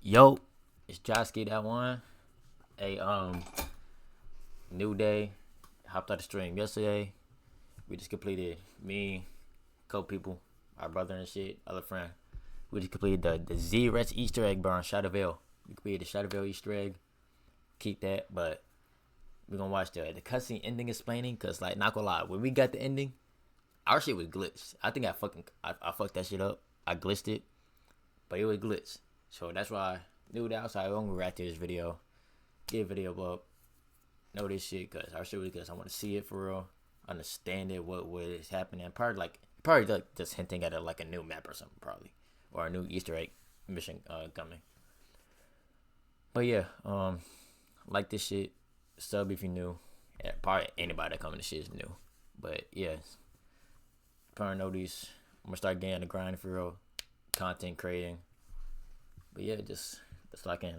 Yo, it's Josky that one. Hey, new day. Hopped out the stream yesterday. We just completed me, couple people, our brother and shit, other friend. We just completed the Z-Rex Easter egg burn, Shadowville. We completed the Shadowville Easter egg. Keep that, but we're gonna watch the cutscene ending explaining, cause like not gonna lie, when we got the ending, our shit was glitched. I think I fucked that shit up. I glitched it, but it was glitched. So that's why I knew that. So I'm gonna react to this video, get a video up, know this shit, cause our shit was good. So I want to see it for real, understand it, what is happening. Probably like just hinting at like a new map or something, probably, or a new Easter egg mission coming. But yeah, like this shit, sub if you new. Yeah, probably anybody that coming to shit is new. But yeah, probably know these. I'm gonna start getting the grind for real, content creating. But yeah, just let's lock in.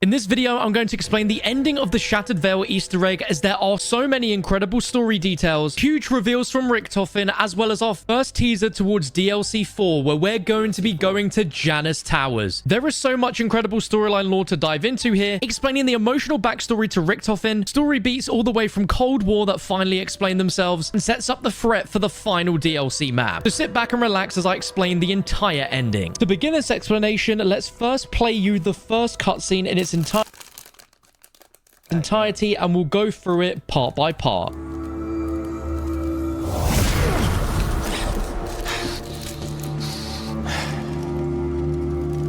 In this video, I'm going to explain the ending of the Shattered Veil Easter egg, as there are so many incredible story details, huge reveals from Richtofen, as well as our first teaser towards DLC 4, where we're going to be going to Janus Towers. There is so much incredible storyline lore to dive into here, explaining the emotional backstory to Richtofen, story beats all the way from Cold War that finally explain themselves, and sets up the threat for the final DLC map. So sit back and relax as I explain the entire ending. To begin this explanation, let's first play you the first cutscene in its entirety, and we'll go through it part by part.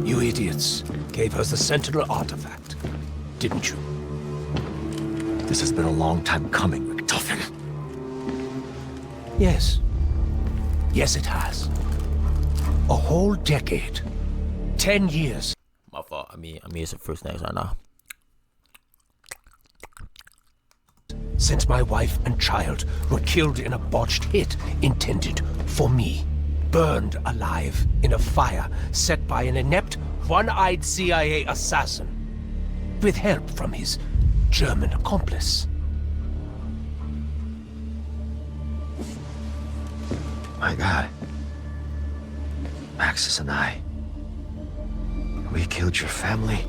You idiots gave us the Sentinel artifact, didn't you? This has been a long time coming, Richtofen. Yes. Yes, it has. A whole decade. 10 years. My fault. I mean, it's the first names right now. Since my wife and child were killed in a botched hit intended for me. Burned alive in a fire set by an inept, one-eyed CIA assassin. With help from his German accomplice. My God. Maxis and I. We killed your family.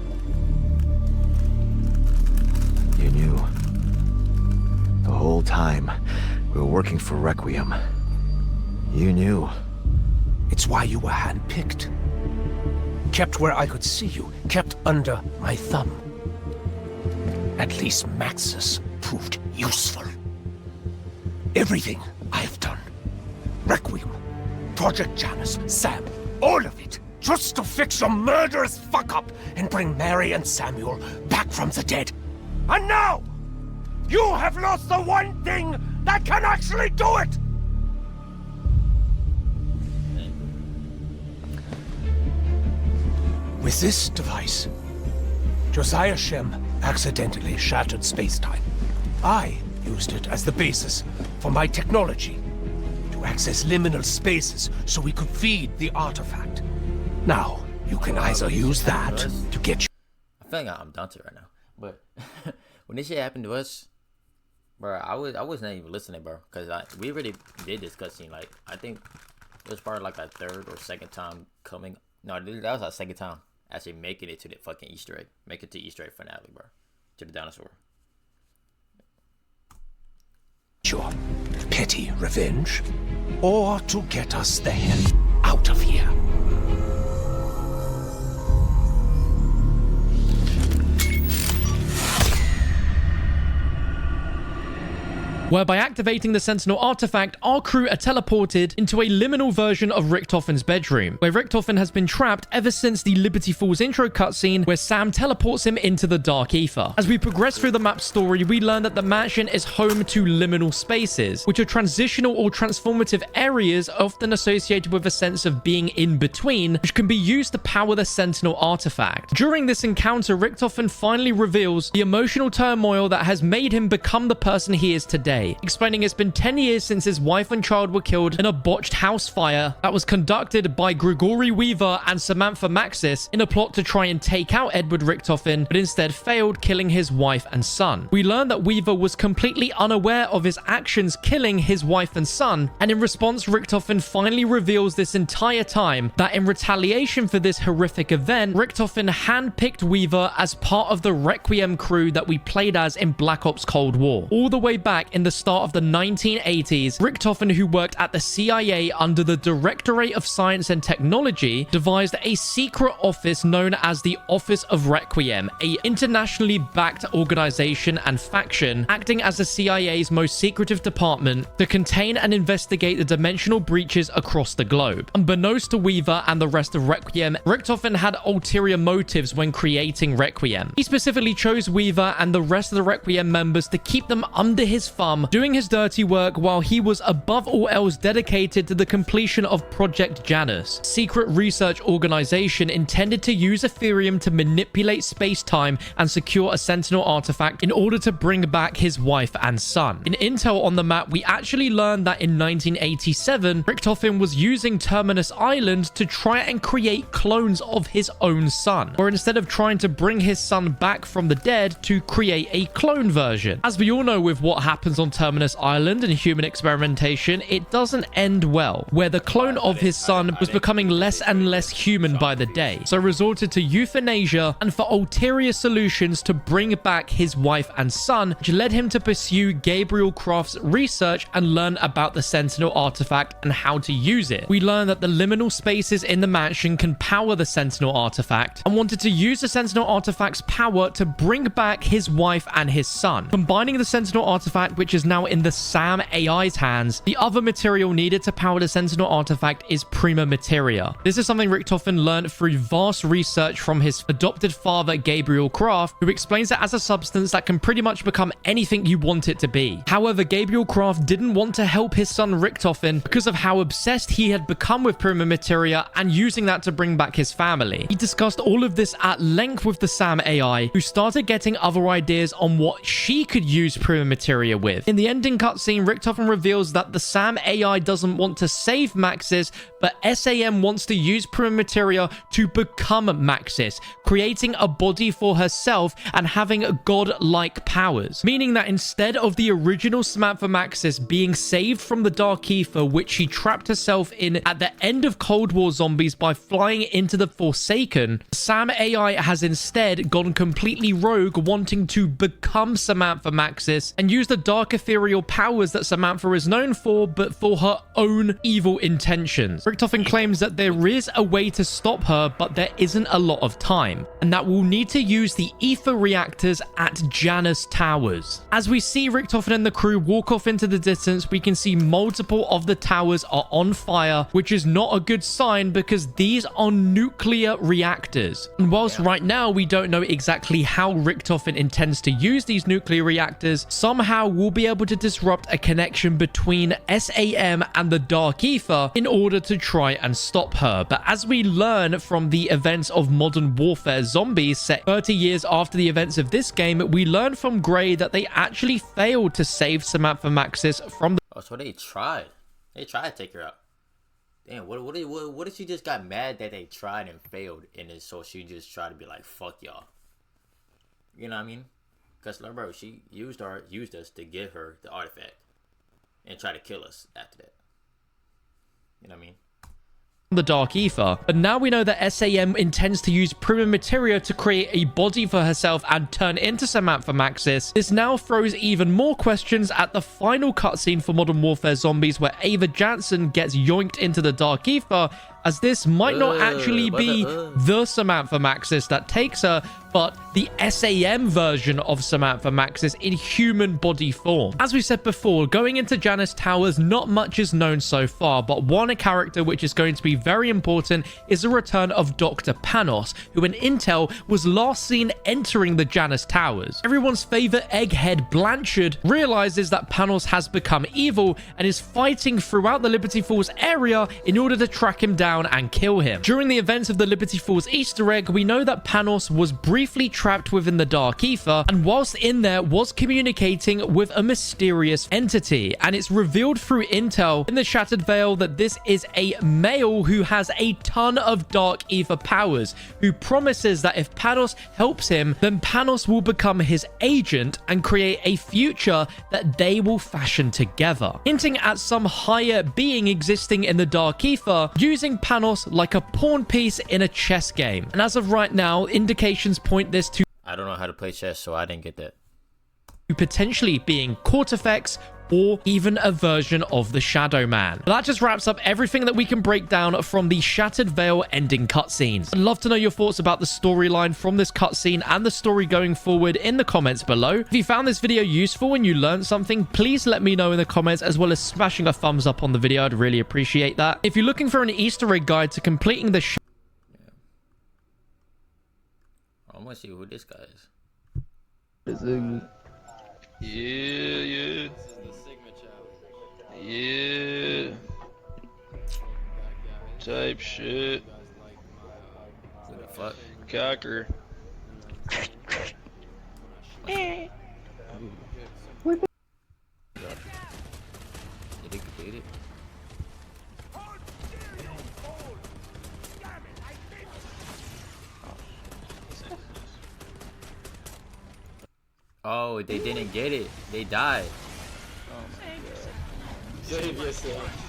You knew. The whole time we were working for Requiem. You knew. It's why you were handpicked. Kept where I could see you. Kept under my thumb. At least Maxis proved useful. Everything I've done. Requiem, Project Janus, Sam, all of it. Just to fix your murderous fuck-up and bring Mary and Samuel back from the dead. And now, you have lost the one thing that can actually do it! With this device, Josiah Shem accidentally shattered space-time. I used it as the basis for my technology to access liminal spaces so we could feed the artifact. Now, you can either use that to get you. I feel like I'm daunted right now. But when this shit happened to us, bro, I wasn't even listening, bro. Because we already did this cutscene. Like, I think it was probably like our third or second time coming. No, that was our second time actually making it to the fucking Easter egg. Make it to Easter egg finale, bro. To the dinosaur. Your petty revenge, or to get us the hell out of here. Where by activating the Sentinel artifact, our crew are teleported into a liminal version of Richtofen's bedroom, where Richtofen has been trapped ever since the Liberty Falls intro cutscene, where Sam teleports him into the Dark Ether. As we progress through the map's story, we learn that the mansion is home to liminal spaces, which are transitional or transformative areas often associated with a sense of being in between, which can be used to power the Sentinel artifact. During this encounter, Richtofen finally reveals the emotional turmoil that has made him become the person he is today. day, explaining it's been 10 years since his wife and child were killed in a botched house fire that was conducted by Gregory Weaver and Samantha Maxis in a plot to try and take out Edward Richtofen, but instead failed, killing his wife and son. We learn that Weaver was completely unaware of his actions killing his wife and son, and in response, Richtofen finally reveals this entire time that in retaliation for this horrific event, Richtofen handpicked Weaver as part of the Requiem crew that we played as in Black Ops Cold War. All the way back in the start of the 1980s, Richtofen, who worked at the CIA under the Directorate of Science and Technology, devised a secret office known as the Office of Requiem, a internationally backed organization and faction acting as the CIA's most secretive department to contain and investigate the dimensional breaches across the globe. Unbeknownst to Weaver and the rest of Requiem, Richtofen had ulterior motives when creating Requiem. He specifically chose Weaver and the rest of the Requiem members to keep them under his thumb, doing his dirty work while he was above all else dedicated to the completion of Project Janus, secret research organization intended to use Ethereum to manipulate space-time and secure a Sentinel artifact in order to bring back his wife and son. In intel on the map, we actually learned that in 1987, Richtofen was using Terminus Island to try and create clones of his own son, or instead of trying to bring his son back from the dead, to create a clone version. As we all know with what happens on Terminus Island and human experimentation, it doesn't end well, where the clone of his son was becoming less and less human by the day, so resorted to euthanasia and for ulterior solutions to bring back his wife and son, which led him to pursue Gabriel Croft's research and learn about the Sentinel artifact and how to use it. We learn that the liminal spaces in the mansion can power the Sentinel artifact, and wanted to use the Sentinel artifact's power to bring back his wife and his son. Combining the Sentinel artifact, which is now in the SAM AI's hands, the other material needed to power the Sentinel artifact is Prima Materia. This is something Richtofen learned through vast research from his adopted father, Gabriel Croft, who explains it as a substance that can pretty much become anything you want it to be. However, Gabriel Croft didn't want to help his son Richtofen because of how obsessed he had become with Prima Materia and using that to bring back his family. He discussed all of this at length with the SAM AI, who started getting other ideas on what she could use Prima Materia with. In the ending cutscene, Richtofen reveals that the SAM AI doesn't want to save Maxis, but SAM wants to use Prima Materia to become Maxis, creating a body for herself and having god-like powers. Meaning that instead of the original Samantha Maxis being saved from the Dark Ether, which she trapped herself in at the end of Cold War Zombies by flying into the Forsaken, SAM AI has instead gone completely rogue, wanting to become Samantha Maxis and use the dark ethereal powers that Samantha is known for, but for her own evil intentions. Richtofen claims that there is a way to stop her, but there isn't a lot of time, and that we'll need to use the ether reactors at Janus Towers. As we see Richtofen and the crew walk off into the distance, we can see multiple of the towers are on fire, which is not a good sign because these are nuclear reactors. And whilst right now we don't know exactly how Richtofen intends to use these nuclear reactors, somehow we'll be able to disrupt a connection between SAM and the Dark Ether in order to try and stop her. But as we learn from the events of Modern Warfare Zombies set 30 years after the events of this game, we learn from Gray that they actually failed to save Samantha Maxis from the... Oh, so they tried. They tried to take her out. Damn, what if she just got mad that they tried and failed, and then so she just tried to be like, fuck y'all. You know what I mean? Because remember, she used us to give her the artifact and try to kill us after that. You know what I mean? The Dark Ether. But now we know that SAM intends to use Prima Materia to create a body for herself and turn into Samantha Maxis. This now throws even more questions at the final cutscene for Modern Warfare Zombies, where Ava Jansen gets yoinked into the Dark Ether, as this might not actually be the Samantha Maxis that takes her, but the SAM version of Samantha Maxis in human body form. As we said before, going into Janus Towers, not much is known so far, but one character which is going to be very important is the return of Dr. Panos, who in intel was last seen entering the Janus Towers. Everyone's favorite egghead Blanchard realizes that Panos has become evil and is fighting throughout the Liberty Falls area in order to track him down and kill him. During the events of the Liberty Falls Easter egg, we know that Panos was briefly briefly trapped within the Dark Ether, and whilst in there was communicating with a mysterious entity. And it's revealed through intel in the Shattered Veil that this is a male who has a ton of Dark Ether powers, who promises that if Panos helps him, then Panos will become his agent and create a future that they will fashion together, hinting at some higher being existing in the Dark Ether, using Panos like a pawn piece in a chess game. And as of right now, indications point this to I don't know how to play chess, so I didn't get that. potentially being Cortifex or even a version of the Shadow Man. But that just wraps up everything that we can break down from the Shattered Veil ending cutscenes. I'd love to know your thoughts about the storyline from this cutscene and the story going forward in the comments below. If you found this video useful and you learned something, please let me know in the comments, as well as smashing a thumbs up on the video. I'd really appreciate that. If you're looking for an Easter egg guide to completing the I want to see who this guy is. Yeah. Yeah. Type shit. Who the fuck? Cocker. Did he complete it? Oh, they didn't get it. They died. Save yourself.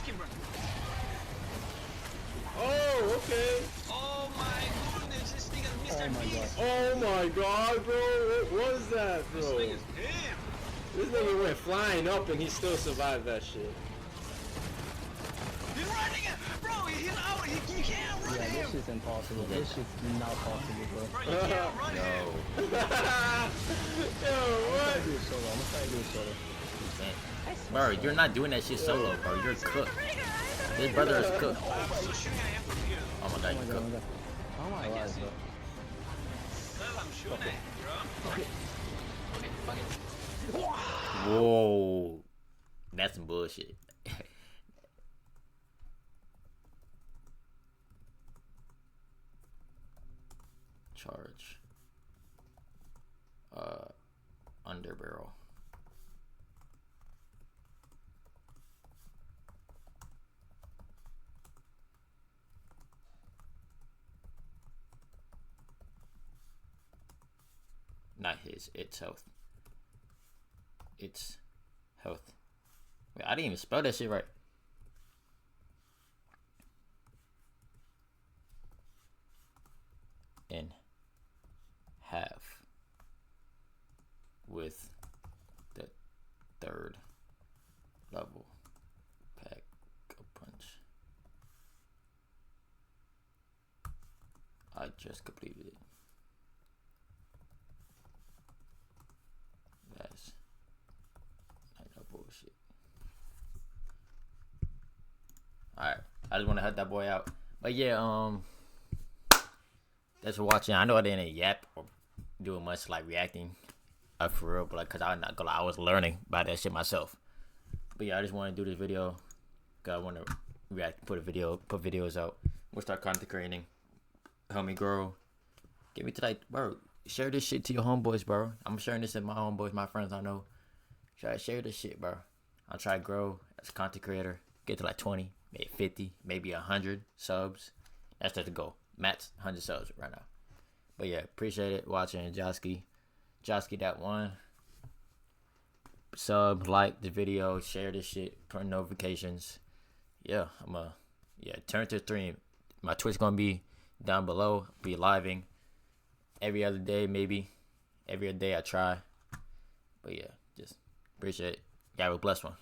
Oh, okay. Oh my goodness, this thing is Mr. Beast. Oh my god, bro. What was that, bro? This thing is him. This nigga went flying up and he still survived that shit. He's running it. Bro, he's out. You can't run him. This is impossible. This is not possible, bro. Bro, you can't run him. Yo, what? Do it solo. I'm gonna try to do it solo. Bro, you're not doing that shit solo, bro. You're cooked. This brother is cooked. I'm shooting at him from here. Oh my god, you're cooked. Oh my god, bro. Well, I'm shooting at him, bro. Whoa. That's some bullshit. Charge. Underbarrel. Not his, it's health. It's health. Wait, I didn't even spell that shit right. In half with the third level pack a punch. I just completed it. That's not no bullshit. Alright, I just want to help that boy out. But yeah, thanks for watching. I know I didn't yap or do much like reacting for real, but like, cause I'm not gonna lie, I was learning about that shit myself. But yeah, I just want to do this video. Cause I want to react, put videos out. We'll start content creating. Help me grow. Get me to like, bro. Share this shit to your homeboys, bro. I'm sharing this with my homeboys, my friends I know. Try to share this shit, bro. I'll try to grow as a content creator. Get to like 20, maybe 50, maybe 100 subs. That's just the goal. Max 100 subs right now. But yeah, appreciate it watching. Josky that one. Sub, like the video, share this shit, turn notifications. Yeah, turn to stream. My Twitch gonna be down below. Be living every other day, maybe. Every other day I try. But yeah, just appreciate it. Y'all have a blessed one.